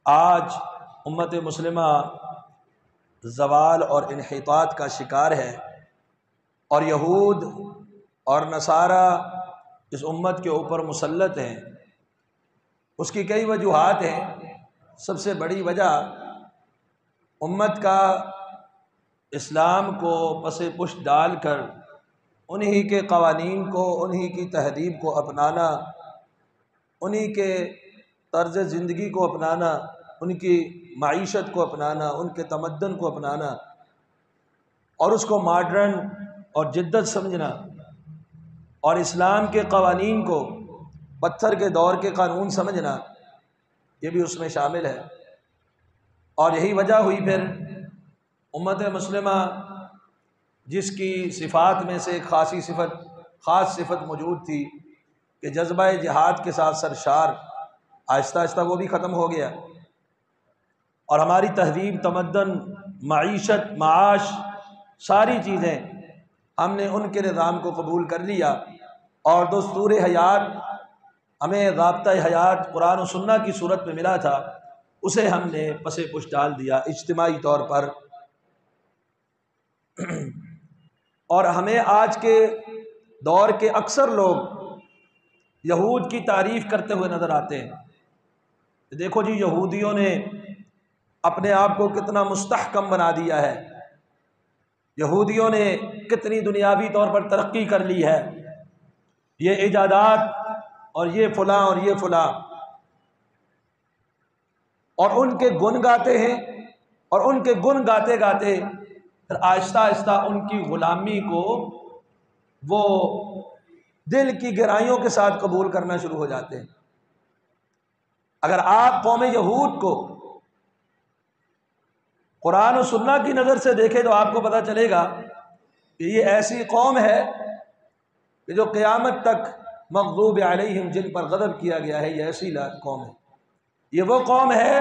آج امت مسلمہ زوال اور انحطاط کا شکار ہے، اور یہود اور نصارہ اس امت کے اوپر مسلط ہیں۔ اس کی کئی وجوہات ہیں۔ سب سے بڑی وجہ امت کا اسلام کو پس پشت ڈال کر انہی کے قوانین کو، انہی کی تہذیب کو اپنانا، انہی کے طرز زندگی کو اپنانا، ان کی معیشت کو اپنانا، ان کے تمدن کو اپنانا اور اس کو ماڈرن اور جدت سمجھنا، اور اسلام کے قوانین کو پتھر کے دور کے قانون سمجھنا، یہ بھی اس میں شامل ہے۔ اور یہی وجہ ہوئی پھر امت مسلمہ جس کی صفات میں سے ایک خاص صفت موجود تھی کہ جذبہ جہاد کے ساتھ سرشار، آہستہ آہستہ وہ بھی ختم ہو گیا، اور ہماری تہذیب، تمدن، معیشت، معاش، ساری چیزیں ہم نے ان کے نظام کو قبول کر لیا، اور دستور حیات ہمیں ضابطہ حیات قرآن و سنت کی صورت میں ملا تھا، اسے ہم نے پس پش ڈال دیا اجتماعی طور پر۔ اور ہمیں آج کے دور کے اکثر لوگ یہود کی تعریف کرتے ہوئے نظر آتے ہیں۔ دیکھو جی، یہودیوں نے اپنے آپ کو کتنا مستحکم بنا دیا ہے، یہودیوں نے کتنی دنیاوی طور پر ترقی کر لی ہے، یہ ایجادات اور یہ فلاں اور یہ فلاں، اور ان کے گن گاتے ہیں، اور ان کے گن گاتے گاتے پھر آہستہ آہستہ ان کی غلامی کو وہ دل کی گہرائیوں کے ساتھ قبول کرنا شروع ہو جاتے ہیں۔ اگر آپ قوم یہود کو قرآن و سنت کی نظر سے دیکھیں تو آپ کو پتہ چلے گا کہ یہ ایسی قوم ہے کہ جو قیامت تک مغضوب علیہم، جن پر غضب کیا گیا ہے، یہ ایسی قوم ہے۔ یہ وہ قوم ہے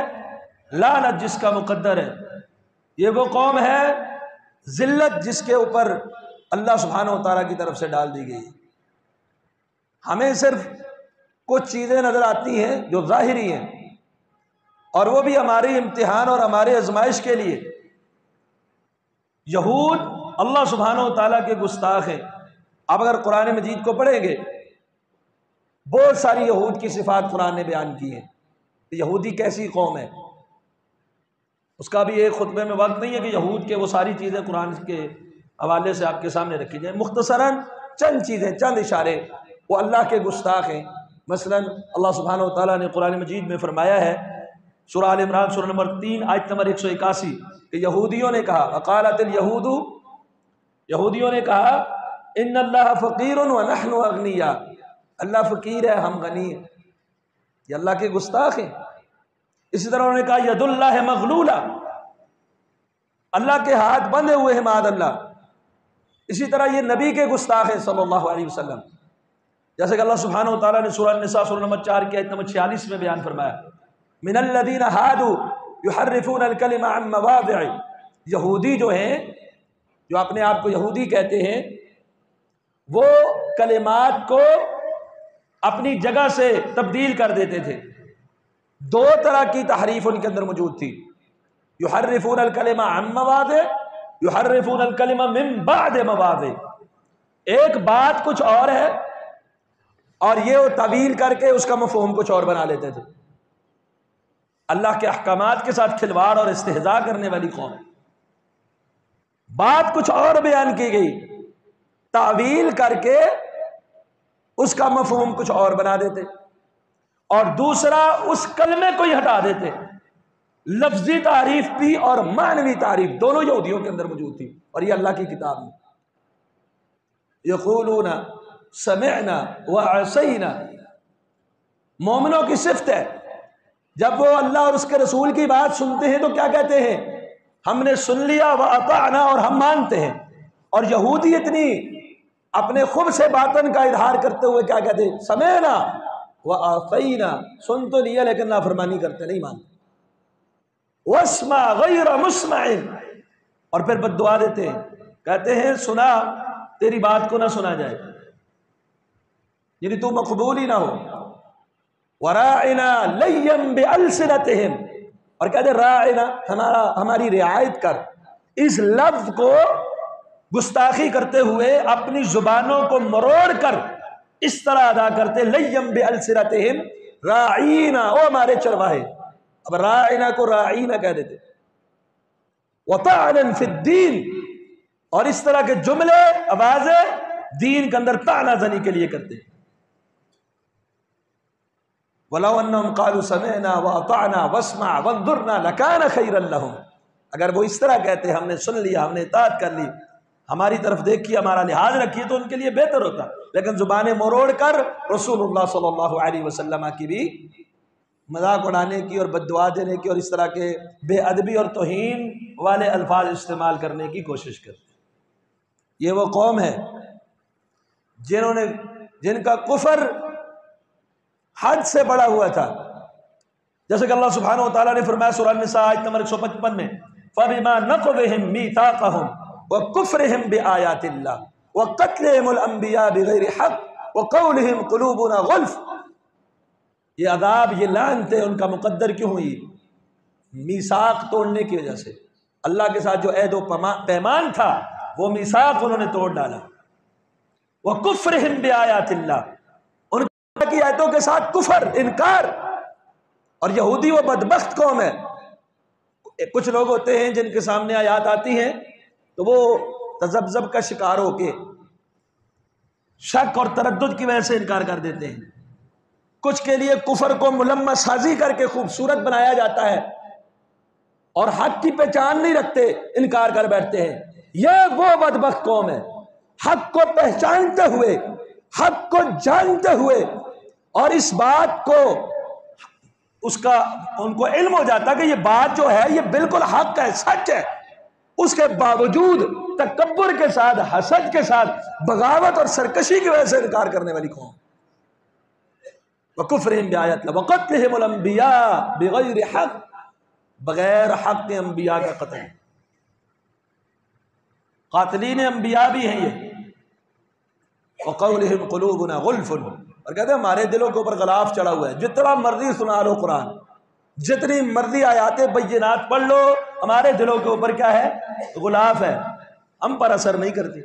لعنت جس کا مقدر ہے، یہ وہ قوم ہے ذلت جس کے اوپر اللہ سبحانہ و تعالیٰ کی طرف سے ڈال دی گئی۔ ہمیں صرف کچھ چیزیں نظر آتی ہیں جو ظاہری ہیں، اور وہ بھی ہماری امتحان اور ہمارے آزمائش کے لیے۔ یہود اللہ سبحانہ و تعالیٰ کے گستاخ ہیں۔ آپ اگر قرآن مجید کو پڑھیں گے، بہت ساری یہود کی صفات قرآن نے بیان کی ہیں۔ یہودی کیسی قوم ہے، اس کا بھی ایک خطبے میں وقت نہیں ہے کہ یہود کے وہ ساری چیزیں قرآن کے حوالے سے آپ کے سامنے رکھی جائیں۔ مختصراً چند چیزیں، چند اشارے۔ وہ اللہ کے گستاخ ہیں۔ مثلا اللہ سبحانہ و تعالیٰ نے قرآن مجید میں فرمایا ہے، سورہ آل عمران سورہ نمبر 3 آیت نمبر 181، کہ یہودیوں نے کہا، وقالت الیہود، یہودیوں نے کہا، ان اللہ فقیر ونحن اغنیاء، اللہ فقیر ہے، ہم غنی ہیں۔ یہ اللہ کے گستاخ ہیں۔ اسی طرح انہوں نے کہا ید اللہ مغلولہ، اللہ کے ہاتھ بندھے ہوئے ہیں معاذ اللہ۔ اسی طرح یہ نبی کے گستاخ ہیں صلی اللہ علیہ وسلم، جیسے کہ اللہ سبحانہ و تعالیٰ نے سورہ النساء سورہ نمبر 4 کی آیت نمبر 46 میں بیان فرمایا، من الذین ہادوا یحرفون الکلم عن مواضعہ، یہودی جو ہیں، جو اپنے آپ کو یہودی کہتے ہیں، وہ کلمات کو اپنی جگہ سے تبدیل کر دیتے تھے۔ دو طرح کی تحریف ان کے اندر موجود تھی، یحرفون الکلم عن مواضع، یحرفون الکلم من بعد مواضع۔ ایک بات کچھ اور ہے، اور یہ وہ تعویل کر کے اس کا مفہوم کچھ اور بنا لیتے تھے۔ اللہ کے احکامات کے ساتھ کھلواڑ اور استہزاء کرنے والی قوم۔ بات کچھ اور بیان کی گئی، تعویل کر کے اس کا مفہوم کچھ اور بنا دیتے، اور دوسرا اس کلمے کو ہی ہٹا دیتے۔ لفظی تعریف بھی اور معنوی تعریف دونوں یہودیوں کے اندر موجود تھی، اور یہ اللہ کی کتاب میں۔ یقولون سمعنا وعصینا، مومنوں کی صفت ہے، جب وہ اللہ اور اس کے رسول کی بات سنتے ہیں تو کیا کہتے ہیں؟ ہم نے سن لیا، واطعنا، اور ہم مانتے ہیں۔ اور یہودی اتنی اپنے خب سے باطن کا اظہار کرتے ہوئے کیا کہتے ہیں؟ سمعنا وعصینا، سن تو لیا لیکن نافرمانی کرتے، نہیں مانتے۔ واسمع غیر مسمع، اور پھر بد دعا دیتے ہیں، کہتے ہیں سنا، تیری بات کو نہ سنا جائے، یعنی تو مقبول ہی نہ ہو۔ وراعنا لیم بالسنتہم، اور کہتے راعنا ہماری رعایت کر، اس لفظ کو گستاخی کرتے ہوئے اپنی زبانوں کو مروڑ کر اس طرح ادا کرتے لیم بألسنتہم راعینا، او ہمارے چرواہے، اب راعنا کو راعینا کہہ دیتے، وطعنا فی الدین، اور اس طرح کے جملے آوازیں دین کے اندر طعنہ زنی کے لیے کرتے. وَلَوْ أَنَّهُمْ قَالُوا سَمِعْنَا وَأَطَعْنَا وَاسْمَعْ وَانظُرْنَا لَكَانَ خَيْرًا لَهُمْ، اگر وہ اس طرح کہتے ہم نے سن لیا، ہم نے اطاعت کر لی، ہماری طرف دیکھیے، ہمارا لحاظ رکھیے، تو ان کے لیے بہتر ہوتا. لیکن زبانیں مروڑ کر رسول اللہ صلی اللہ علیہ وسلم کی بھی مذاق اڑانے کی اور بد دعا دینے کی اور اس طرح کے بے ادبی اور توہین والے الفاظ استعمال کرنے کی کوشش کرتے. یہ وہ قوم ہے جن کا کفر حد سے بڑا ہوا تھا، جیسے کہ اللہ سبحانہ وتعالیٰ نے فرمایا سورہ النساء آیت نمبر 155 میں، فَبِمَا نَقْضِهِمْ مِيثَاقَهُمْ وَكُفْرِهِمْ بِآيَاتِ اللَّهِ وَقَتْلِهِمُ الْأَنْبِيَاءَ بِغَيْرِ حَقٍّ وَقَوْلِهِمْ قُلُوبُنَا غُلْفٌ. یہ عذاب، یہ لعنتیں ان کا مقدر کیوں ہوئی؟ میثاق توڑنے کی وجہ سے. اللہ کے ساتھ جو عہد و پیمان تھا وہ میثاق انہوں نے توڑ ڈالا. وَكُفْرِهِمْ بِآيَاتِ اللَّهِ، ان کی آیتوں کے ساتھ کفر، انکار. اور یہودی وہ بدبخت قوم ہے، کچھ لوگ ہوتے ہیں جن کے سامنے آیات آتی ہیں تو وہ تذبذب کا شکار ہو کے شک اور تردد کی وجہ سے انکار کر دیتے ہیں. کچھ کے لیے کفر کو ملمہ سازی کر کے خوبصورت بنایا جاتا ہے اور حق کی پہچان نہیں رکھتے، انکار کر بیٹھتے ہیں. یہ وہ بدبخت قوم ہے، حق کو پہچانتے ہوئے، حق کو جانتے ہوئے، اور اس بات کو ان کو علم ہو جاتا کہ یہ بات جو ہے یہ بالکل حق ہے، سچ ہے، اس کے باوجود تکبر کے ساتھ، حسد کے ساتھ، بغاوت اور سرکشی کی وجہ سے انکار کرنے والی قوم. وَكُفْرِهِمْ بِآيَاتِ اللَّهِ وَقَتْلِهِمُ الْأَنْبِيَاءَ بِغَيْرِ حَقٍّ، بغیر حق کے انبیاء کا قتل. قاتلین انبیاء بھی ہیں یہ. وَقَوْلِهِمْ قُلُوبُنَا غُلْفٌ، اور کہتے ہیں ہمارے دلوں کے اوپر غلاف چڑھا ہوا ہے، جتنا مرضی سنا لو قرآن، جتنی مرضی آیات بینات پڑھ لو، ہمارے دلوں کے اوپر کیا ہے؟ غلاف ہے، ہم پر اثر نہیں کرتی.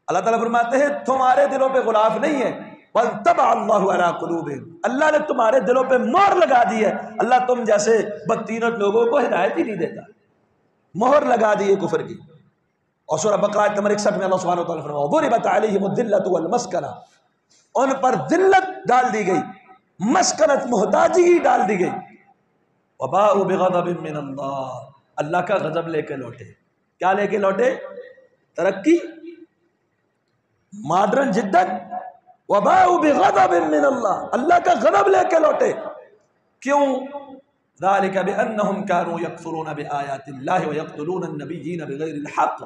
اللہ تعالیٰ فرماتے ہیں تمہارے دلوں پہ غلاف نہیں ہے، وَطَبَعَ اللَّهُ عَلَىٰ قُلُوبِهِمْ، اللہ نے تمہارے دلوں پہ مہر لگا دی ہے. اللہ تم جیسے بدتینت لوگوں کو ہدایت ہی نہیں دیتا، مہر لگا دی ہے کفر کی. اور سورہ بقرہ آیت نمبر 61 میں اللہ سبحانہ وتعالیٰ فرمایا وَضُرِبَتْ عَلَيْهِمُ الذِّلَّةُ وَالْمَسْكَنَةُ، ان پر ذلت ڈال دی گئی، مسکنت، محتاجی ڈال دی گئی. وَبَاءُوا بِغَضَبٍ مِّنَ اللَّهِ، اللہ کا غضب لے کے لوٹے. کیا لے کے لوٹے؟ ترقی، ماڈرن جدت. وَبَاءُوا بِغَضَبٍ مِّنَ اللَّهِ، اللہ کا غضب لے کے لوٹے. کیوں؟ ذَلِكَ بِأَنَّهُمْ كَانُوا يَكْفُرُونَ بِآيَاتِ اللَّهِ وَيَقْتُلُونَ النَّبِيِّينَ بِغَيْرِ الْحَقِّ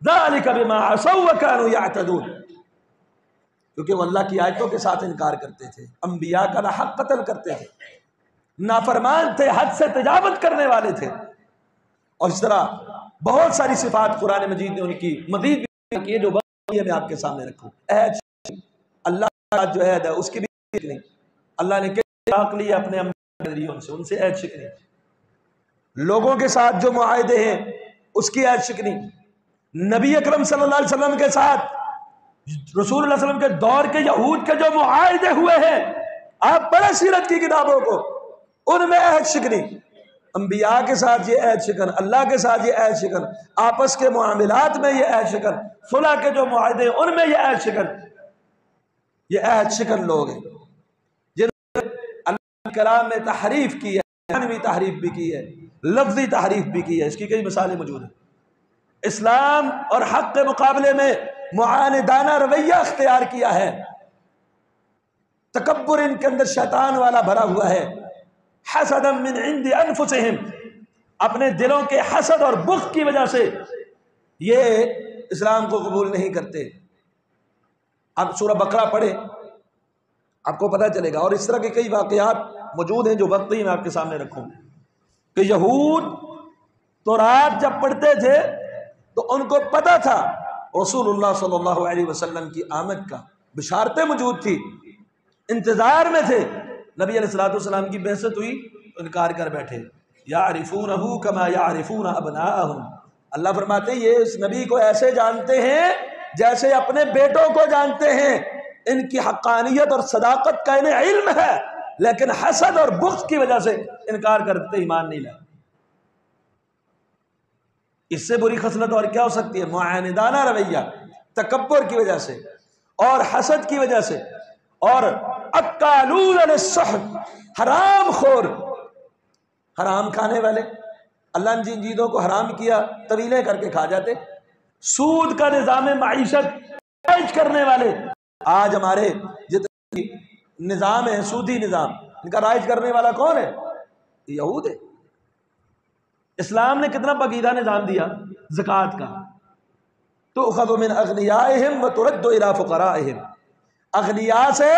ذَلِكَ بِمَا عَصَوْا وَكَانُوا يَعْتَدُونَ، کیونکہ وہ اللہ کی آیتوں کے ساتھ انکار کرتے تھے، انبیاء کا ناحق قتل کرتے تھے، نافرمان تھے، حد سے تجاوز کرنے والے تھے. اور اس طرح بہت ساری صفات قرآن مجید نے ان کی مزید بھی کی ہے، جو میں آپ کے سامنے رکھوں. عہد، اللہ کا جو عہد ہے اس کی بھی نہیں، اللہ نے حق لیے اپنے نظریوں سے، ان سے عہد شکنی. لوگوں کے ساتھ جو معاہدے ہیں اس کی عہد شکنی. نبی اکرم صلی اللہ علیہ وسلم کے ساتھ، رسول اللہ علیہ وسلم کے دور کے یہود کے جو معاہدے ہوئے ہیں، آپ پڑھیں سیرت کی کتابوں کو، ان میں عہد شکنی. انبیاء کے ساتھ یہ عہد شکن، اللہ کے ساتھ یہ عہد شکن، آپس کے معاملات میں یہ عہد شکن، صلح کے جو معاہدے ہیں ان میں یہ عہد شکن. یہ عہد شکن لوگ ہیں جنہوں نے اللہ کے کلام میں تحریف کی ہے، معنوی تحریف بھی کی ہے، لفظی تحریف بھی کی ہے. اس کی کئی مثالیں موجود ہیں. اسلام اور حق کے مقابلے میں معاندانہ رویہ اختیار کیا ہے. تکبر ان کے اندر شیطان والا بھرا ہوا ہے. حسدا من عند انفسہم، اپنے دلوں کے حسد اور بغض کی وجہ سے یہ اسلام کو قبول نہیں کرتے. آپ سورہ بقرہ پڑھیں، آپ کو پتہ چلے گا. اور اس طرح کے کئی واقعات موجود ہیں جو وقت ہی میں آپ کے سامنے رکھوں کہ یہود تورات جب پڑھتے تھے تو ان کو پتہ تھا رسول اللہ صلی اللہ علیہ وسلم کی آمد کا، بشارتیں موجود تھی، انتظار میں تھے. نبی علیہ الصلوۃ والسلام کی بعثت ہوئی انکار کر بیٹھے، یعرفونہ کما یعرفون ابناءہم، اللہ فرماتے ہیں یہ اس نبی کو ایسے جانتے ہیں جیسے اپنے بیٹوں کو جانتے ہیں۔ ان کی حقانیت اور صداقت کا انہیں علم ہے، لیکن حسد اور بغض کی وجہ سے انکار کرتے، ایمان نہیں لائے۔ اس سے بری خصلت اور کیا ہو سکتی ہے؟ معاندانہ رویہ، تکبر کی وجہ سے اور حسد کی وجہ سے، اور اکالون للسحت، حرام خور، حرام کھانے والے۔ اللہ نے جن چیزوں کو حرام کیا طویلیں کر کے کھا جاتے۔ سود کا نظام معیشت رائج کرنے والے، آج ہمارے جتنے نظام ہے سودی نظام، ان کا رائج کرنے والا کون ہے؟ یہود ہے۔ اسلام نے کتنا پاکیزہ نظام دیا زکوٰۃ کا، تؤخذ من اغنیائہم وترد الی فقرائہم، اغنیاء سے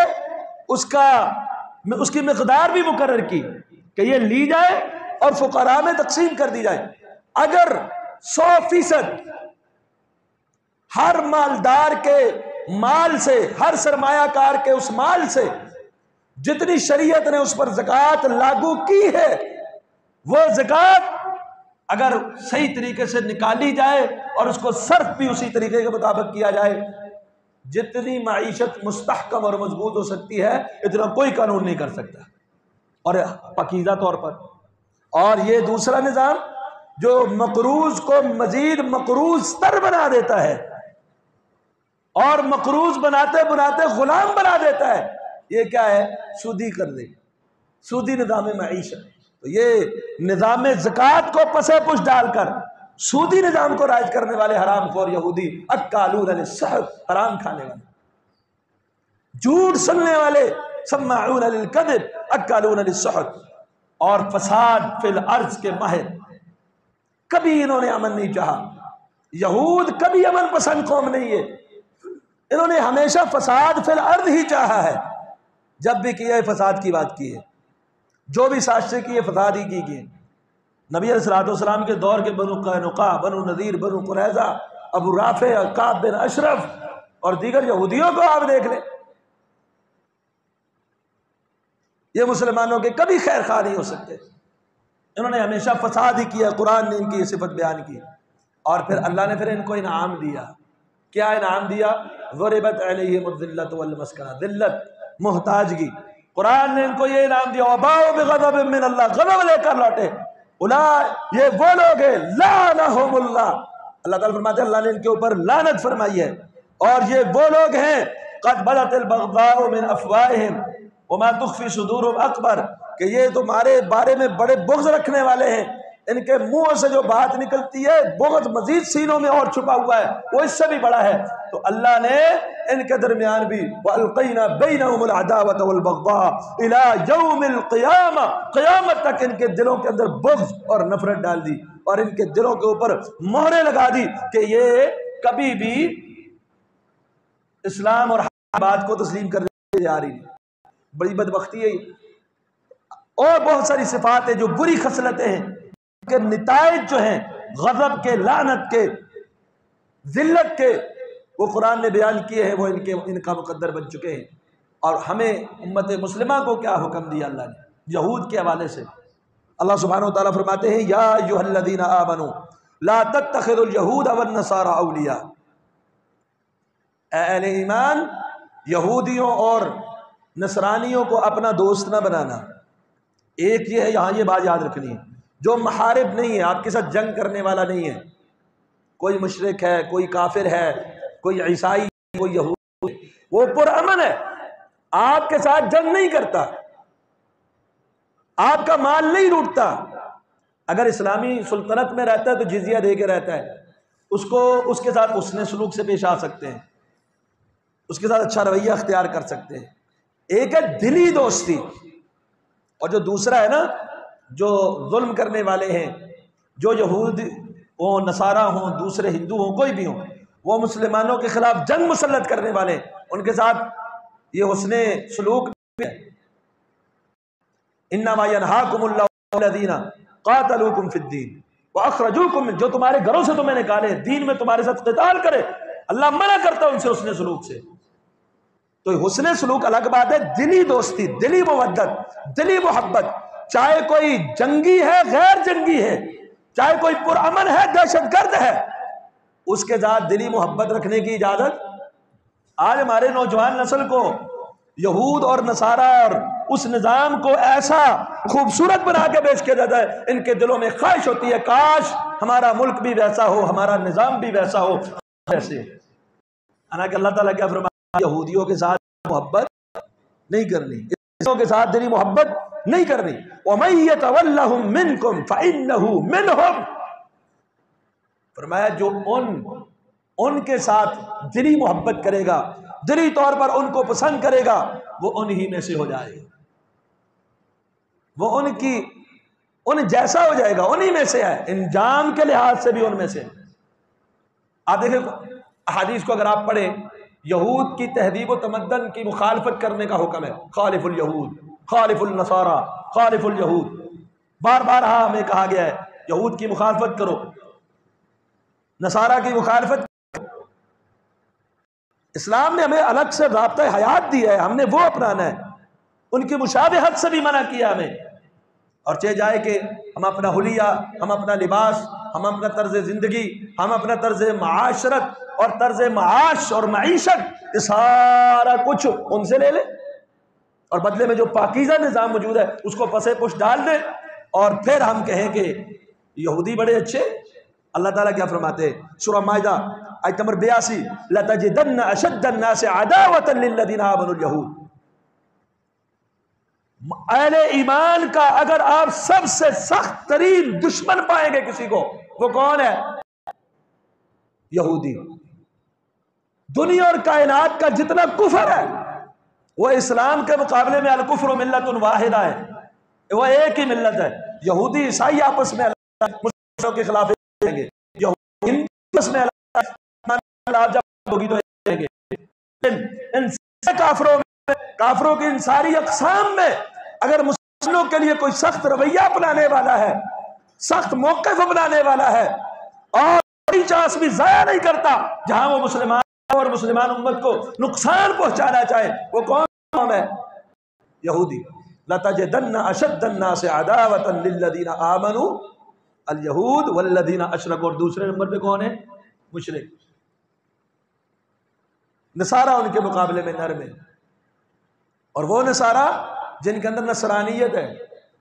اس کی مقدار بھی مقرر کی کہ یہ لی جائے اور فقراء میں تقسیم کر دی جائے۔ اگر 100% ہر مالدار کے مال سے، ہر سرمایہ کار کے اس مال سے جتنی شریعت نے اس پر زکوٰۃ لاگو کی ہے، وہ زکوٰۃ اگر صحیح طریقے سے نکالی جائے اور اس کو صرف بھی اسی طریقے کے مطابق کیا جائے، جتنی معیشت مستحکم اور مضبوط ہو سکتی ہے اتنا کوئی قانون نہیں کر سکتا، اور پاکیزہ طور پر۔ اور یہ دوسرا نظام جو مقروض کو مزید مقروض تر بنا دیتا ہے اور مقروض بناتے بناتے غلام بنا دیتا ہے، یہ کیا ہے؟ سودی قرضے، سودی نظام معیشت۔ تو یہ نظام زکوٰۃ کو پسے پش ڈال کر سودی نظام کو رائج کرنے والے حرام خور یہودی، اکالون للسحت، حرام کھانے والے، جھوٹ سننے والے، سماعون للکذب، اکالون للسحت، اور فساد فی الارض کے ماہر۔ کبھی انہوں نے امن نہیں چاہا، یہود کبھی امن پسند قوم نہیں ہے، انہوں نے ہمیشہ فساد فی الارض ہی چاہا ہے۔ جب بھی کیا ہے فساد کی بات کی ہے، جو بھی سازشیں کی ہے فساد ہی کی ہے۔ نبی علیہ الصلوۃ والسلام کے دور کے بنو قینقاع، بنو نذیر، بنو قریظہ، ابو رافع، کعب بن اشرف اور دیگر یہودیوں کو آپ دیکھ لیں، یہ مسلمانوں کے کبھی خیر خواہ نہیں ہو سکتے، انہوں نے ہمیشہ فساد ہی کیا۔ قرآن نے ان کی یہ صفت بیان کی، اور پھر اللہ نے پھر ان کو انعام دیا۔ کیا انعام دیا؟ ضربت علیہم الذلۃ والمسکنہ، ذلت، محتاجگی۔ قرآن نے ان کو یہ انعام دیا، وباؤ بغضب من اللہ، غضب لے کر لوٹے۔ یہ وہ لوگ ہیں لعنہم اللہ، اللہ تعالیٰ فرماتے ہیں اللہ نے ان کے اوپر لعنت فرمائی ہے، اور یہ وہ لوگ ہیں قد بدت البغضاء من افواہہم وما تخفی صدورہم اکبر، کہ یہ تمہارے بارے میں بڑے بغض رکھنے والے ہیں، ان کے منہ سے جو بات نکلتی ہے بغض مزید سینوں میں اور چھپا ہوا ہے، وہ اس سے بھی بڑا ہے۔ تو اللہ نے ان کے درمیان بھی وَأَلْقَيْنَا بَيْنَهُمُ الْعَدَاوَةَ وَالْبَغْضَاءَ إِلَى يَوْمِ الْقِيَامَةِ، قیامت تک ان کے دلوں کے اندر بغض اور نفرت ڈال دی، اور ان کے دلوں کے اوپر مہریں لگا دی کہ یہ کبھی بھی اسلام اور بات کو تسلیم کرنے جا رہی نہیں۔ بڑی بدبختی ہے یہ، اور بہت ساری صفات ہیں جو بری خصلتیں ہیں کہ نتائج جو ہیں غضب کے، لعنت کے، ذلت کے، وہ قرآن نے بیان کیے ہیں، وہ ان کا مقدر بن چکے ہیں۔ اور ہمیں امت مسلمہ کو کیا حکم دیا اللہ نے یہود کے حوالے سے؟ اللہ سبحانہ و تعالیٰ فرماتے ہیں یا ایھا الذین آمنوا لا تتخذوا اليہود والنصارى اولیاء، اے اہل ایمان، یہودیوں اور نصرانیوں کو اپنا دوست نہ بنانا۔ ایک یہ ہے، یہاں یہ بات یاد رکھنی ہے، جو محارب نہیں ہے، آپ کے ساتھ جنگ کرنے والا نہیں ہے، کوئی مشرک ہے، کوئی کافر ہے، کوئی عیسائی، کوئی یہودی، وہ پرامن ہے، آپ کے ساتھ جنگ نہیں کرتا، آپ کا مال نہیں لوٹتا۔ اگر اسلامی سلطنت میں رہتا ہے تو جزیہ دے کے رہتا ہے، اس کے ساتھ حسن سلوک سے پیش آ سکتے ہیں، اس کے ساتھ اچھا رویہ اختیار کر سکتے ہیں۔ ایک ہے دلی دوستی، اور جو دوسرا ہے نا، جو ظلم کرنے والے ہیں، جو یہود ہوں، نصارہ ہوں، دوسرے ہندو ہوں، کوئی بھی ہوں، وہ مسلمانوں کے خلاف جنگ مسلط کرنے والے، ان کے ساتھ یہ حسن سلوک ہے۔ انما ینہاکم اللہ الذین قاتلوکم فی الدین واخرجوکم، جو تمہارے گھروں سے تمہیں نکالے، دین میں تمہارے ساتھ قتال کرے، اللہ منع کرتا ہے ان سے حسن سلوک سے۔ تو حسن سلوک الگ بات ہے، دلی دوستی، دلی مودت، دلی محبت، چاہے کوئی جنگی ہے غیر جنگی ہے، چاہے کوئی پرامن ہے دہشت گرد ہے، اس کے ساتھ دلی محبت رکھنے کی اجازت۔ آج ہمارے نوجوان نسل کو یہود اور نصارہ اور اس نظام کو ایسا خوبصورت بنا کے پیش کیا جاتا ہے، ان کے دلوں میں خواہش ہوتی ہے کاش ہمارا ملک بھی ویسا ہو، ہمارا نظام بھی ویسا ہو ایسے۔ حالانکہ اللہ تعالیٰ کیا فرمایا؟ یہودیوں کے ساتھ محبت نہیں کرنی، عیسائیوں کے ساتھ دلی محبت نہیں کرنی۔ وَمَن يَتَوَلَّهُم مِّنكُمْ فَإِنَّهُ مِنْهُمْ، فرمایا جو ان کے ساتھ دلی محبت کرے گا، دلی طور پر ان کو پسند کرے گا، وہ انہی میں سے ہو جائے گا، وہ ان جیسا ہو جائے گا، انہی میں سے ہے، انجام کے لحاظ سے بھی ان میں سے۔ آپ دیکھیں احادیث کو اگر آپ پڑھیں، یہود کی تہذیب و تمدن کی مخالفت کرنے کا حکم ہے، خالف الیہود، خالف النصارى، خالف الیہود، بار بار ہمیں کہا گیا ہے یہود کی مخالفت کرو، نصارہ کی مخالفت۔ اسلام نے ہمیں الگ سے ضابطۂ حیات دی ہے، ہم نے وہ اپنانا ہے، ان کی مشابہت سے بھی منع کیا ہمیں۔ اور چاہے جائے کہ ہم اپنا حلیہ، ہم اپنا لباس، ہم اپنا طرز زندگی، ہم اپنا طرز معاشرت اور طرز معاش اور معیشت، یہ سارا کچھ ان سے لے لیں اور بدلے میں جو پاکیزہ نظام موجود ہے اس کو پسے پش ڈال دیں، اور پھر ہم کہیں کہ یہودی بڑے اچھے۔ اللہ تعالیٰ کیا فرماتے ہیں سورہ مائدہ آیت نمبر 82، لَتَجِدَنَّ أَشَدَّ النَّاسِ عَدَاوَةً لِلَّذِينَ آمَنُوا الْيَهُودَ، اہل ایمان کا اگر آپ سب سے سخت ترین دشمن پائیں گے کسی کو، وہ کون ہے؟ یہودی۔ دنیا اور کائنات کا جتنا کفر ہے وہ اسلام کے مقابلے میں الکفر ملت واحدہ ہے، وہ ایک ہی ملت ہے۔ یہودی عیسائی آپس میں مسلمانوں کے خلاف لڑیں گے، یہودی آپس میں جب ہوگی تو لڑیں گے۔ ان کافروں کی ان ساری اقسام میں اگر مسلمانوں کے لیے کوئی سخت رویہ اپنانے والا ہے، سخت موقف اپنانے والا ہے اور کوئی چانس بھی ضائع نہیں کرتا جہاں وہ مسلمان اور مسلمان امت کو نقصان پہنچانا چاہے، وہ کون قوم ہے؟ یہودی۔ لَتَجِدَنَّ أَشَدَّ النَّاسِ عَدَاوَةً لِلَّذِينَ آمَنُوا الْيَهُودُ وَالَّذِينَ أَشْرَكُوا، اور دوسرے نمبر پہ کون ہے؟ مشرک۔ نصارہ ان کے مقابلے میں نرم ہے، اور وہ نصارہ جن کے اندر نصرانیت ہے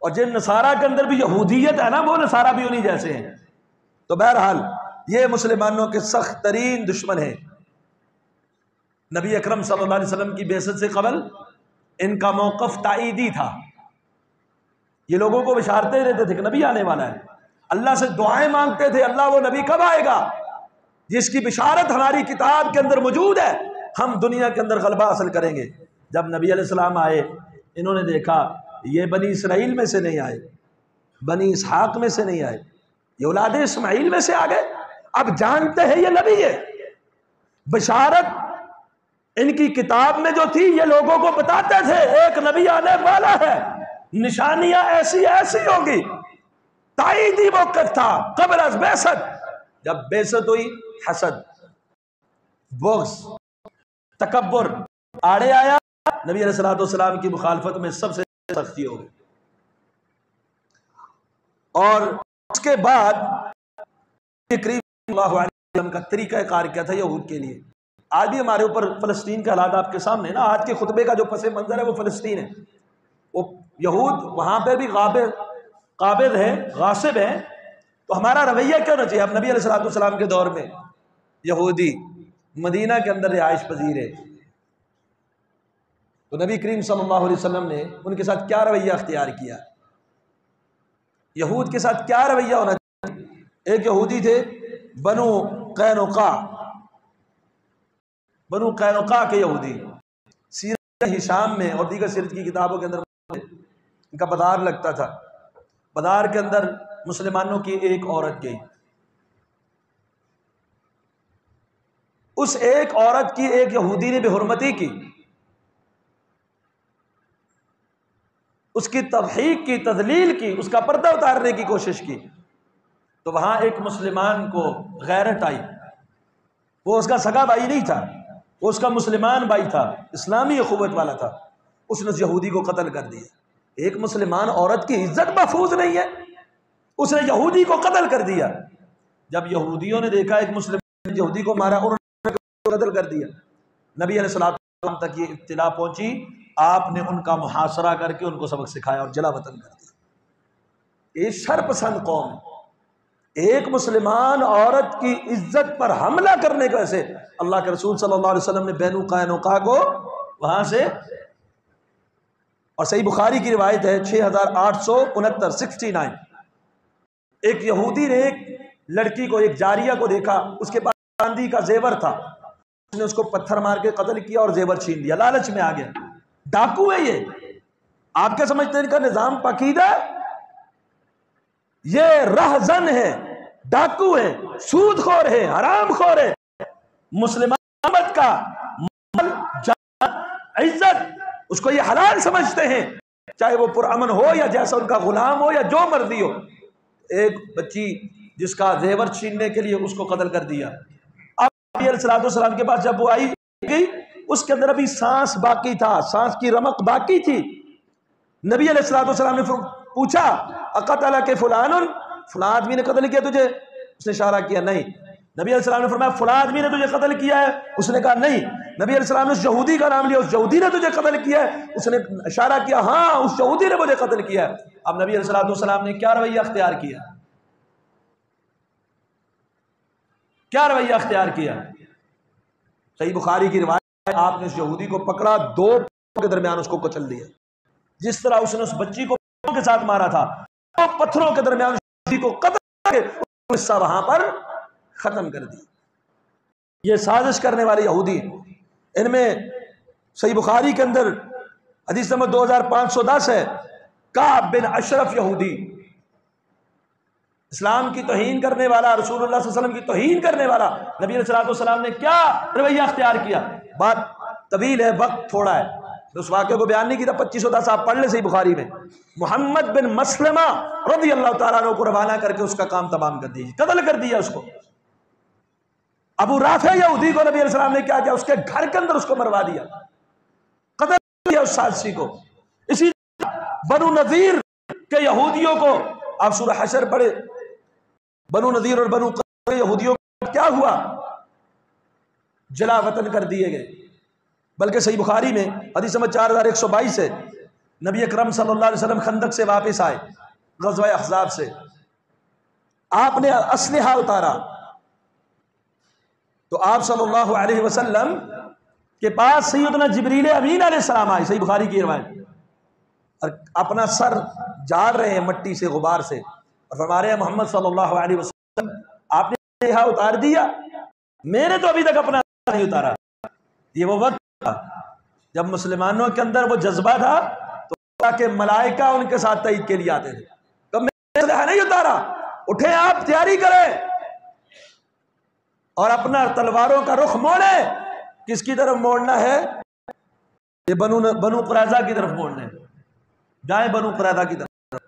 اور جن نصارہ کے اندر بھی یہودیت ہے نا، وہ نصارہ بھی انہی جیسے ہیں۔ تو بہرحال یہ مسلمانوں کے سخت ترین دشمن ہیں۔ نبی اکرم صلی اللہ علیہ وسلم کی بعثت سے قبل ان کا موقف تائیدی تھا، یہ لوگوں کو بشارتیں دیتے تھے کہ نبی آنے والا ہے، اللہ سے دعائیں مانگتے تھے اللہ وہ نبی کب آئے گا جس کی بشارت ہماری کتاب کے اندر موجود ہے، ہم دنیا کے اندر غلبہ حاصل کریں گے۔ جب نبی علیہ السلام آئے، انہوں نے دیکھا یہ بنی اسرائیل میں سے نہیں آئے، بنی اسحاق میں سے نہیں آئے، یہ اولاد اسماعیل میں سے آ گئے۔ اب جانتے ہیں یہ نبی ہے، بشارت ان کی کتاب میں جو تھی یہ لوگوں کو بتاتے تھے ایک نبی آنے والا ہے، نشانیاں ایسی ایسی ہوگی۔ تائیدی موقف تھا قبل از بعثت۔ جب بعثت ہوئی، حسد، بغض، تکبر آڑے آیا، نبی علیہ السلام کی مخالفت میں سب سے سختی ہو گئی۔ اور اس کے بعد کریم صلی اللہ علیہ وسلم کا طریقہ کار کیا تھا یہود کے لیے۔ آج بھی ہمارے اوپر فلسطین کا حالات آپ کے سامنے نا، آج کے خطبے کا جو پس منظر ہے وہ فلسطین ہے، وہ یہود وہاں پہ بھی قابض ہے، غاصب ہے، تو ہمارا رویہ کیوں نہ چاہیے؟ اب نبی علیہ السلام کے دور میں یہودی مدینہ کے اندر رہائش پذیر ہے، تو نبی کریم صلی اللہ علیہ وسلم نے ان کے ساتھ کیا رویہ اختیار کیا؟ یہود کے ساتھ کیا رویہ ہونا چاہیے؟ ایک یہودی تھے بنو قینقاع کے یہودی، سیرت ہشام میں اور دیگر سیرت کی کتابوں کے اندر ان کا بازار لگتا تھا، بازار کے اندر مسلمانوں کی ایک عورت گئی، اس ایک عورت کی ایک یہودی نے بے حرمتی کی، اس کی توہین کی، تذلیل کی، اس کا پردہ اتارنے کی کوشش کی، تو وہاں ایک مسلمان کو غیرت آئی، وہ اس کا سگا بھائی نہیں تھا، وہ اس کا مسلمان بھائی تھا، اسلامی اخوت والا تھا، اس نے اس یہودی کو قتل کر دیا۔ ایک مسلمان عورت کی عزت محفوظ نہیں ہے، اس نے یہودی کو قتل کر دیا۔ جب یہودیوں نے دیکھا ایک مسلم یہودی کو مارا، انہوں نے قتل کر دیا، نبی علیہ الصلوۃ والسلام تک یہ اطلاع پہنچی، آپ نے ان کا محاصرہ کر کے ان کو سبق سکھایا اور جلا وطن کر دیا۔ یہ شر پسند قوم ہے۔ ایک مسلمان عورت کی عزت پر حملہ کرنے کی وجہ سے اللہ کے رسول صلی اللہ علیہ وسلم نے بینو قینقاع کو وہاں سے، اور صحیح بخاری کی روایت ہے 6869 69، ایک یہودی نے ایک لڑکی کو، ایک جاریہ کو دیکھا، اس کے پاس چاندی کا زیور تھا، اس نے اس کو پتھر مار کے قتل کیا اور زیور چھین لیا، لالچ میں آ گیا۔ ڈاکو ہے یہ، آپ کیا سمجھتے ہیں ان کا نظام پاکیزہ ہے؟ یہ رہزن ہے، ڈاکو ہے، سود خور ہے، حرام خور ہے۔ مسلمان کا مال، جان، عزت، اس کو یہ حلال سمجھتے ہیں، چاہے وہ پرامن ہو یا جیسا ان کا غلام ہو یا جو مرضی ہو۔ ایک بچی جس کا زیور چھیننے کے لیے اس کو قتل کر دیا۔ اب نبی علیہ السلام کے پاس جب وہ آئی گئی، اس کے اندر ابھی سانس باقی تھا، سانس کی رمق باقی تھی۔ نبی علیہ السلام نے پوچھا اقتل کہ فلان، فلاں آدمی نے قتل کیا تجھے؟ اس نے اشارہ کیا نہیں۔ نبی علیہ السلام نے فرمایا فلاں آدمی نے تجھے قتل کیا ہے؟ اس نے کہا نہیں۔ نبی علیہ السلام نے اس یہودی کا نام لیا، اس یہودی نے تجھے قتل کیا ہے؟ اس نے اشارہ کیا ہاں اس یہودی نے مجھے قتل کیا ہے۔ اب نبی علیہ السلام نے کیا رویہ اختیار کیا؟ کیا رویہ اختیار کیا؟ صحیح بخاری کی روایت، آپ نے اس یہودی کو پکڑا، دو پتھروں کے درمیان اس کو کچل دیا، جس طرح اس نے اس بچی کو پتھروں کے ساتھ مارا تھا، دو پتھروں کے درمیان اس یہودی کو قتل کر کے قصہ وہاں پر ختم کر دیا۔ یہ سازش کرنے والے یہودی، ان میں صحیح بخاری کے اندر حدیث نمبر 2510 ہے، کعب بن اشرف یہودی، اسلام کی توہین کرنے والا، رسول اللہ صلی اللہ علیہ وسلم کی توہین کرنے والا، نبی علیہ السلام نے کیا رویہ اختیار کیا؟ بات طویل ہے، وقت تھوڑا ہے، اس واقعے کو بیان نہیں کیا، 2510 آپ پڑھ لیں صحیح بخاری میں۔ محمد بن مسلمہ رضی اللہ تعالیٰ عنہ کو روانہ کر کے اس کا کام تمام کر دیا، قتل کر دیا اس کو۔ ابو رافع یہودی کو نبی علیہ السلام نے کیا کیا؟ اس کے گھر کے اندر اس کو مروا دیا، قتل کیا اس سازشی کو۔ اسی بنو نذیر کے یہودیوں کو آپ سورہ حشر پڑھے، بنو نذیر اور بنو قریظہ یہودیوں کو کیا ہوا؟ جلا وطن کر دیے گئے۔ بلکہ صحیح بخاری میں حدیث نمبر 4122 ہے، نبی اکرم صلی اللہ علیہ وسلم خندق سے واپس آئے، غزوہ احزاب سے، آپ نے اسلحہ اتارا تو آپ صلی اللہ علیہ وسلم کے پاس سیدنا جبریل امین علیہ السلام آئے، صحیح بخاری کی روایت، اور اپنا سر جاڑ رہے ہیں مٹی سے، غبار سے، اور فرما رہے ہیں محمد صلی اللہ علیہ وسلم آپ نے اسلحہ اتار دیا، میں نے تو ابھی تک اپنا نہیں اتارا۔ یہ وہ وقت تھا جب مسلمانوں کے اندر وہ جذبہ تھا تو اللہ کے ملائکہ ان کے ساتھ تعید کے لیے آتے تھے، تو میں نے اسلحہ نہیں اتارا، اٹھیں آپ تیاری کریں اور اپنا تلواروں کا رخ موڑیں۔ کس کی طرف موڑنا ہے؟ یہ بنو قریظہ کی طرف موڑنا ہے، جائیں بنو قریظہ کی طرف۔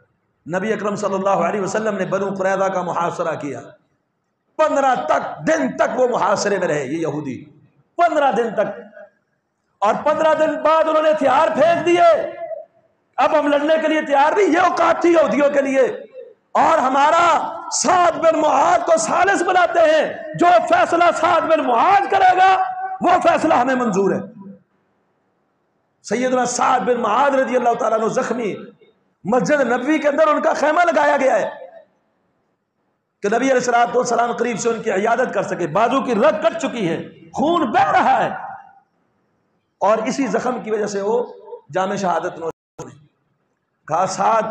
نبی اکرم صلی اللہ علیہ وسلم نے بنو قریظہ کا محاصرہ کیا، 15 دن تک وہ محاصرے میں رہے، یہ یہودی 15 دن تک، اور 15 دن بعد انہوں نے ہتھیار پھینک دیے، اب ہم لڑنے کے لیے تیار نہیں۔ یہ اوقات تھی یہودیوں کے لیے، اور ہمارا سعد بن معاذ کو ثالث بناتے ہیں، جو فیصلہ سعد بن معاذ کرے گا وہ فیصلہ ہمیں منظور ہے۔ سیدنا سعد بن معاذ رضی اللہ تعالیٰ عنہ زخمی، مسجد نبوی کے اندر ان کا خیمہ لگایا گیا ہے کہ نبی علیہ السلام قریب سے ان کی عیادت کر سکے، بازو کی رگ کٹ چکی ہے، خون بہ رہا ہے، اور اسی زخم کی وجہ سے وہ جام شہادت نوش ہوئے۔ کہا سعد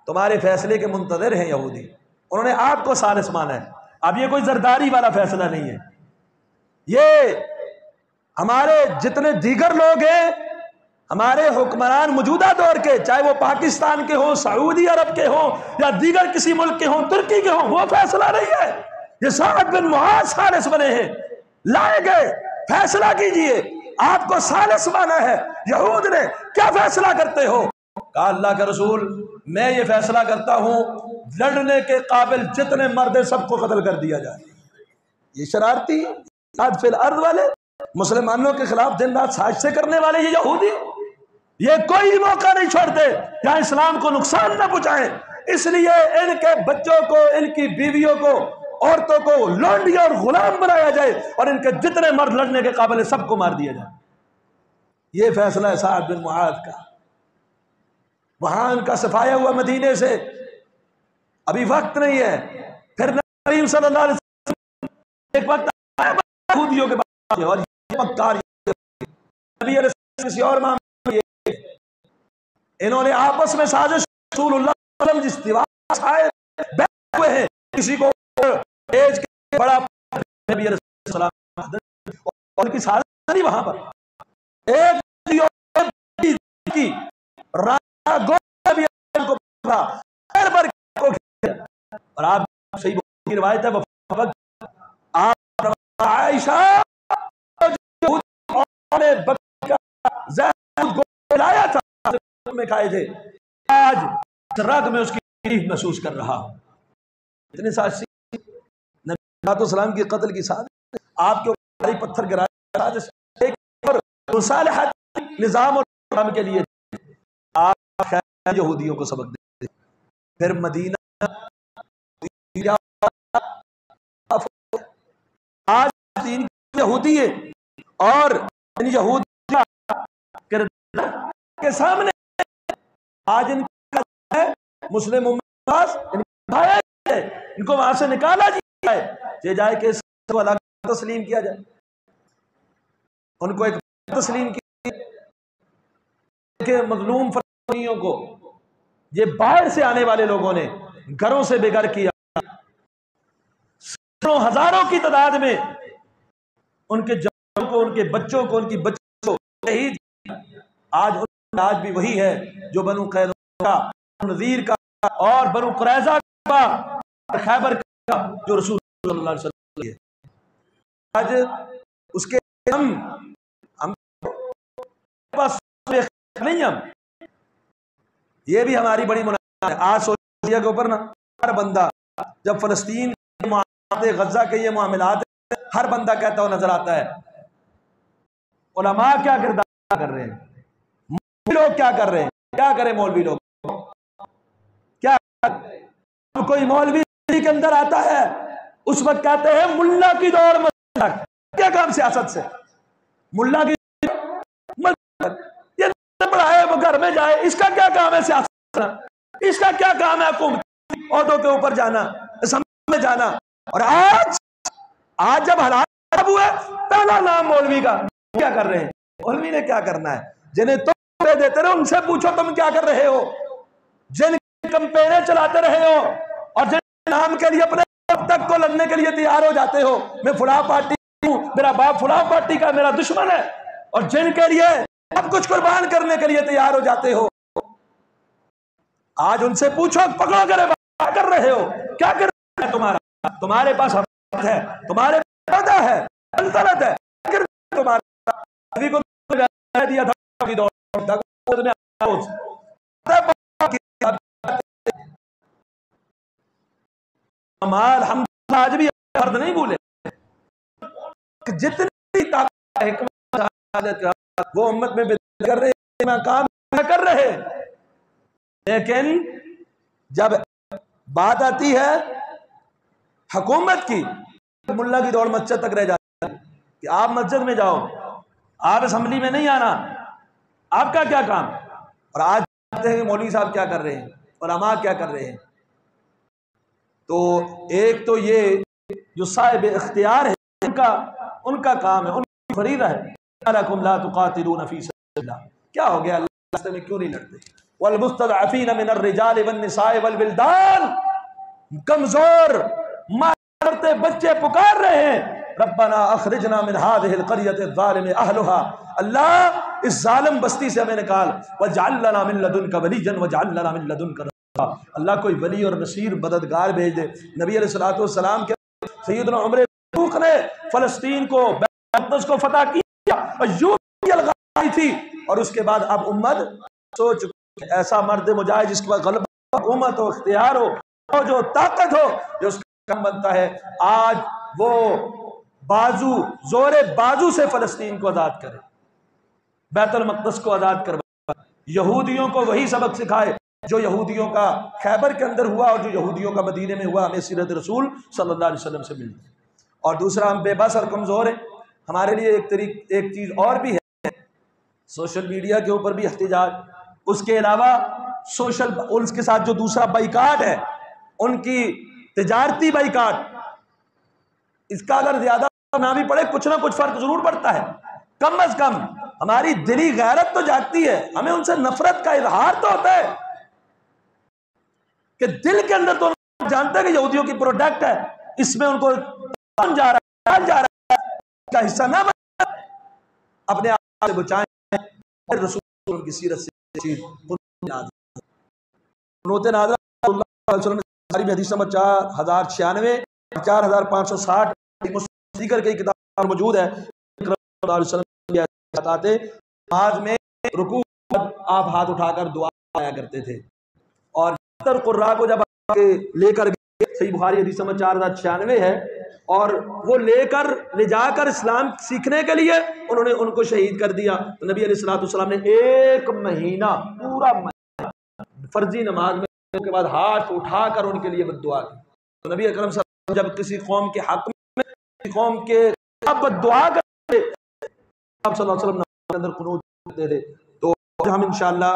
تمہارے فیصلے کے منتظر ہیں یہودی، انہوں نے آپ کو ثالث مانا ہے۔ اب یہ کوئی زرداری والا فیصلہ نہیں ہے، یہ ہمارے جتنے دیگر لوگ ہیں، ہمارے حکمران موجودہ دور کے، چاہے وہ پاکستان کے ہوں، سعودی عرب کے ہوں، یا دیگر کسی ملک کے ہوں، ترکی کے ہوں، وہ فیصلہ نہیں ہے۔ یہ سعد بن معاذ ثالث بنے ہیں، لائے گئے، فیصلہ کیجئے، آپ کو ثالث مانا ہے۔ یہود نے کیا فیصلہ کرتے ہو؟ کہا اللہ کے رسول میں یہ فیصلہ کرتا ہوں لڑنے کے قابل جتنے مرد ہیں سب کو قتل کر دیا جائے۔ یہ شرارتی فی الارض والے، مسلمانوں کے خلاف دن رات سازشیں کرنے والے یہ یہودی، یہ کوئی موقع نہیں چھوڑتے جہاں اسلام کو نقصان نہ پہنچائیں، اس لیے ان کے بچوں کو، ان کی بیویوں کو، عورتوں کو لونڈیاں اور غلام بنایا جائے، اور ان کے جتنے مرد لڑنے کے قابل سب کو مار دیا جائے۔ یہ فیصلہ ہے سعد بن معاذ کا۔ وہاں ان کا صفایا ہوا مدینے سے، ابھی وقت نہیں ہے۔ پھر نبی کریم صلی اللہ علیہ وسلم ایک وقت آیا یہودیوں کے بعد، اور یہ مکار نبی علیہ السلام کسی اور معاملے میں انہوں نے آپس میں سازش، رسول اللہ صلی اللہ علیہ وسلم جس دیوار چھائے بیٹھے ہوئے ہیں، کسی کو ایج کے بڑا نبی علیہ السلام اور ان کی سازش نہیں، وہاں پر ایک کی راہ گو نبی کو پکڑا پیر پر کو کھینچا، اور آپ صحیح کی روایت ہے وفات آپ عائشہ نے بکا زیتون کو لایا تھا میں کھائے تھے، آج رگ میں اس کی تکلیف محسوس کر رہا ہوں۔ اتنے سازش نبی علیہ السلام کی قتل کی سازش، آپ کے اوپر پتھر گرایا سازش، ایک اور مصالحت نظام اور نظام کے لیے آپ خیر یہودیوں کو سبق دیتے۔ پھر مدینہ آج دین یہودی ہے، اور یہود کے سامنے آج ان کا ہے مسلم امت، ان کو وہاں سے نکالا جائے، یہ جائے کہ اس کو الگ تسلیم کیا جائے، ان کو ایک تسلیم کیا کہ مظلوم فلسطینیوں کو یہ باہر سے آنے والے لوگوں نے گھروں سے بے گھر کیا، سینکڑوں ہزاروں کی تعداد میں ان کے جوانوں کو، ان کے بچوں کو، ان کی بچوں کو شہید کیا۔ آج بھی وہی ہے جو بنو قینقاع کا، نذیر کا، اور بنو قریظہ کا، خیبر کا، جو رسول صلی اللہ علیہ وسلم ہے۔ آج اس کے ہم پاس نہیں، ہم یہ بھی ہماری بڑی منافقت ہے۔ آج سوشل میڈیا کے اوپر نا ہر بندہ، جب فلسطین کے معاملات، غزہ کے یہ معاملات، ہر بندہ کہتا ہو نظر آتا ہے علماء کیا کردار کر رہے ہیں، مولوی لوگ کیا کر رہے ہیں، کیا کریں مولوی لوگ، کیا کوئی مولوی کے اندر آتا ہے اس وقت کہتے ہیں ملا کی دوڑ مت، کیا کام سیاست سے، ملا کی پڑھائے وہ گھر میں جائے، اس کا کیا کام ہے سیاست کرنا، اس کا کیا کام ہے حکومتی عہدوں کے اوپر جانا، اسمبلی میں جانا۔ اور آج جب حالات ہوئے، پہلا نام مولوی کا، کیا کر رہے ہیں مولوی نے، کیا کرنا ہے، جنہیں تم دے دیتے رہے ان سے پوچھو تم کیا کر رہے ہو، جن کمپینیں چلاتے رہے ہو، اور جن نام کے لیے اپنے تک کو لڑنے کے لیے تیار ہو جاتے ہو، میں فلاں پارٹی ہوں، میرا باپ فلاں پارٹی کا میرا دشمن ہے، اور جن کے لیے اب کچھ قربان کرنے کے لیے تیار ہو جاتے ہو، آج ان سے پوچھو پکڑو کرے کیا کر رہے ہو، کیا کر رہے ہیں، تمہارے پاس حکومت ہے، تمہارے پتہ ہے سلطنت ہے، تمہارا ابھی کو دیا تھا کمال، ہم آج بھی فرد نہیں بھولے، جتنی طاقت حکمت وہ امت میں کر رہے، کام کر رہے، لیکن جب بات آتی ہے حکومت کی، ملا کی دوڑ مسجد تک رہ جاتی ہے کہ آپ مسجد میں جاؤ، آپ اسمبلی میں نہیں آنا، آپ کا کیا کام، اور آج کہتے ہیں کہ مولوی صاحب کیا کر رہے ہیں، علماء کیا کر رہے ہیں۔ تو ایک تو یہ جو صاحب اختیار ہے ان کا کام ہے، ان کی فریضہ ہے، لَكُمْ لَا تُقَاتِلُونَ فِي سَبِيلِ اللَّهِ، کیا ہو گیا اللہ کے راستے میں کیوں نہیں لڑتے، وَالْمُسْتَضْعَفِينَ مِنَ الرِّجَالِ وَالنِّسَاءِ وَالْوِلْدَانِ، کمزور مارتے بچے پکار رہے ہیں ربنا اخرجنا من هذه القرية الظالم اهلها، اللہ اس ظالم بستی سے ہمیں نکال، واجعل لنا من لدنك وليا واجعل لنا من لدنك نصيرا، اللہ کوئی ولی اور نصیر مددگار بھیج دے۔ نبی علیہ الصلوۃ والسلام کے سیدنا عمر فاروق نے فلسطین کو، بیت المقدس کو فتح کیا، ایوب کی الغائی تھی، اور اس کے بعد اب امت سوچ ایسا مرد مجاہد جس کے پاس غلبہ، حکومت ہو، اختیار ہو، جو طاقت ہو، جو اس کا کام بنتا ہے آج وہ بازو، زور بازو سے فلسطین کو آزاد کرے، بیت المقدس کو آزاد کروائے۔ یہودیوں کو وہی سبق سکھائے جو یہودیوں کا خیبر کے اندر ہوا اور جو یہودیوں کا مدینے میں ہوا، ہمیں سیرت رسول صلی اللہ علیہ وسلم سے ملتی۔ اور دوسرا، ہم بے بس اور کمزور ہیں، ہمارے لیے ایک چیز اور بھی ہے، سوشل میڈیا کے اوپر بھی احتجاج، اس کے علاوہ اس کے ساتھ جو دوسرا بائیکاٹ ہے، ان کی تجارتی بائیکاٹ، اس کا اگر زیادہ نہ بھی پڑے کچھ نہ کچھ فرق ضرور پڑتا ہے، کم از کم ہماری دلی غیرت تو جاگتی ہے، ہمیں ان سے نفرت کا اظہار تو ہوتا ہے کہ دل کے اندر تو جانتے ہیں کہ یہودیوں کی پروڈکٹ ہے، اس میں ان کو جا رہا ہے کا حصہ نہ بنے، اپنے آپ سے بچائیں، رسول کی سیرت سے نادرہ اللہ علیہ وسلم حدیث نمبر 4096 4560 دیگر کئی کتاب موجود ہے، اللہ علیہ وسلم بتاتے نماز میں رکوع آپ ہاتھ اٹھا کر دعا آیا کرتے تھے، اور قرآن کو جب لے کر گئے، صحیح بخاری حدیث نمبر 4096 ہے، اور وہ لے جا کر اسلام سیکھنے کے لیے انہوں نے ان کو شہید کر دیا، تو نبی علیہ السلام نے 1 مہینہ پورا فرضی نماز میں کے بعد ہاتھ اٹھا کر ان کے لیے بد دعا کی۔ تو نبی اکرم صلی اللہ علیہ وسلم جب کسی قوم کے حق میں کسی قوم کے بد دعا کرتے آپ صلی اللہ علیہ وسلم کے اندر قنوت کرتے تھے۔ تو ہم انشاءاللہ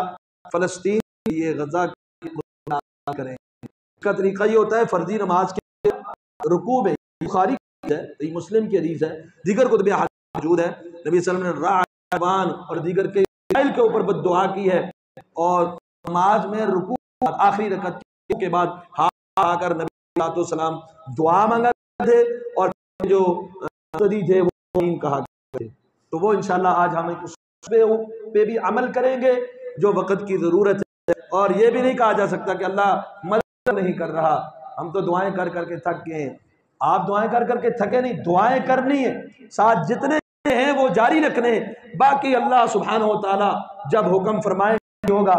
فلسطین کے لیے غزہ کریں، اس کا طریقہ یہ ہوتا ہے فرضی نماز کے رکوع میں، بخاری ہے، مسلم کی حدیث ہے، دیگر کتب احادیث موجود ہے، نبی صلی اللہ علیہ وسلم نے راعوان اور دیگر کے کے اوپر بد دعا کی ہے، اور نماز میں رکوع آخری رکعت کے بعد ہاتھ آ کر نبی صلی اللہ علیہ وسلم دعا مانگا تھے، اور جو صدی تھے وہ کہا کرتے تھے۔ تو وہ انشاءاللہ آج ہم اس پہ بھی عمل کریں گے جو وقت کی ضرورت ہے، اور یہ بھی نہیں کہا جا سکتا کہ اللہ مدد نہیں کر رہا، ہم تو دعائیں کر کر کے تھک گئے ہیں۔ آپ دعائیں کر کر کے تھکے نہیں، دعائیں کرنی ہے، ساتھ جتنے ہیں وہ جاری رکھنے ہیں، باقی اللہ سبحانہ و تعالی جب حکم فرمائے ہوگا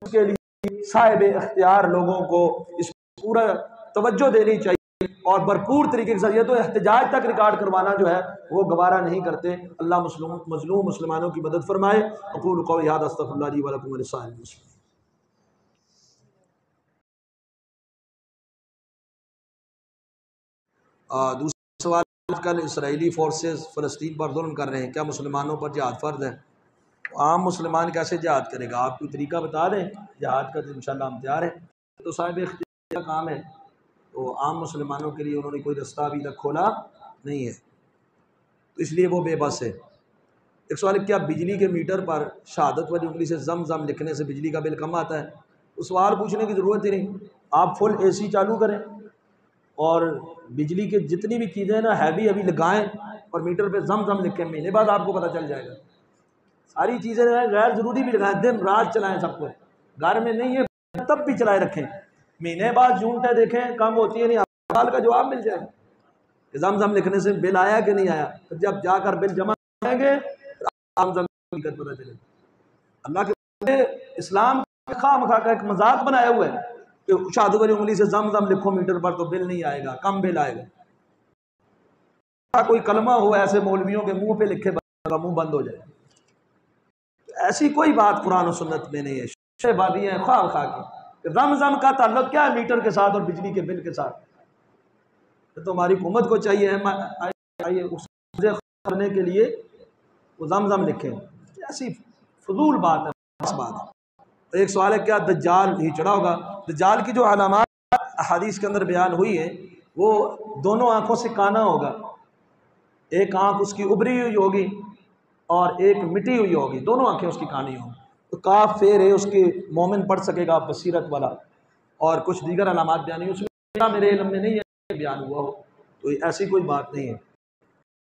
اس کے لیے صاحب اختیار لوگوں کو اس پورا توجہ دینی چاہیے، اور بھرپور طریقے سے یہ تو احتجاج تک ریکارڈ کروانا جو ہے وہ گوارا نہیں کرتے۔ اللہ مظلوم مسلمانوں کی مدد فرمائے۔ اقول قولی ھذا استغفر اللہ لی ولکم ولسائر المسلمین۔ دوسرا سوال، آج کل اسرائیلی فورسز فلسطین پر ظلم کر رہے ہیں، کیا مسلمانوں پر جہاد فرض ہے؟ عام مسلمان کیسے جہاد کرے گا؟ آپ کوئی طریقہ بتا دیں جہاد کا، تو انشاءاللہ ہم تیار ہیں۔ تو صاحب اختیار کا کام ہے، تو عام مسلمانوں کے لیے انہوں نے کوئی رستہ ابھی تک کھولا نہیں ہے، تو اس لیے وہ بے بس ہے۔ ایک سوال ہے، کیا بجلی کے میٹر پر شہادت والی انگلی سے زم لکھنے سے بجلی کا بل کم آتا ہے؟ تو سوال پوچھنے کی ضرورت ہی نہیں، آپ فل اے سی چالو کریں اور بجلی کے جتنی بھی چیزیں نا ہیوی لگائیں، اور میٹر پہ زم لکھیں، مہینے بعد آپ کو پتہ چل جائے گا۔ ساری چیزیں غیر ضروری بھی لگائیں، دن رات چلائیں، سب کو گھر میں نہیں ہے تب بھی چلائے رکھیں، مہینے بعد یونٹیں دیکھیں کم ہوتی ہے نہیں، سوال کا جواب مل جائے گا کہ زم لکھنے سے بل آیا کہ نہیں آیا، جب جا کر بل جمع کریں گے پتہ چلے گا۔ اللہ کے اسلام خواہ مخواہ کا ایک مذاق بنایا ہوا ہے کہ شہادت والی انگلی سے زم لکھو میٹر پر تو بل نہیں آئے گا، کم بل آئے گا۔ کوئی کلمہ ہو ایسے مولویوں کے منہ پہ لکھے منہ بند ہو جائے، ایسی کوئی بات قرآن و سنت میں نہیں ہے۔ شہبادی ہیں خواہ کی، زم کا تعلق کیا ہے میٹر کے ساتھ اور بجلی کے بل کے ساتھ؟ تو ہماری حکومت کو چاہیے کرنے کے لیے وہ زم لکھیں، ایسی فضول بات ہے، بس بات ہے۔ ایک سوال ہے، کیا دجال ہی چڑھا ہوگا؟ دجال کی جو علامات احادیث کے اندر بیان ہوئی ہیں وہ دونوں آنکھوں سے کانا ہوگا، ایک آنکھ اس کی ابری ہوئی ہوگی اور ایک مٹی ہوئی ہوگی، دونوں آنکھیں اس کی کانی ہوں، تو کاف فیر ہے اس کے مومن پڑھ سکے گا بصیرت والا، اور کچھ دیگر علامات بیان ہوئی، اس میں میرے علم میں نہیں ہے بیان ہوا ہو، تو ایسی کوئی بات نہیں ہے۔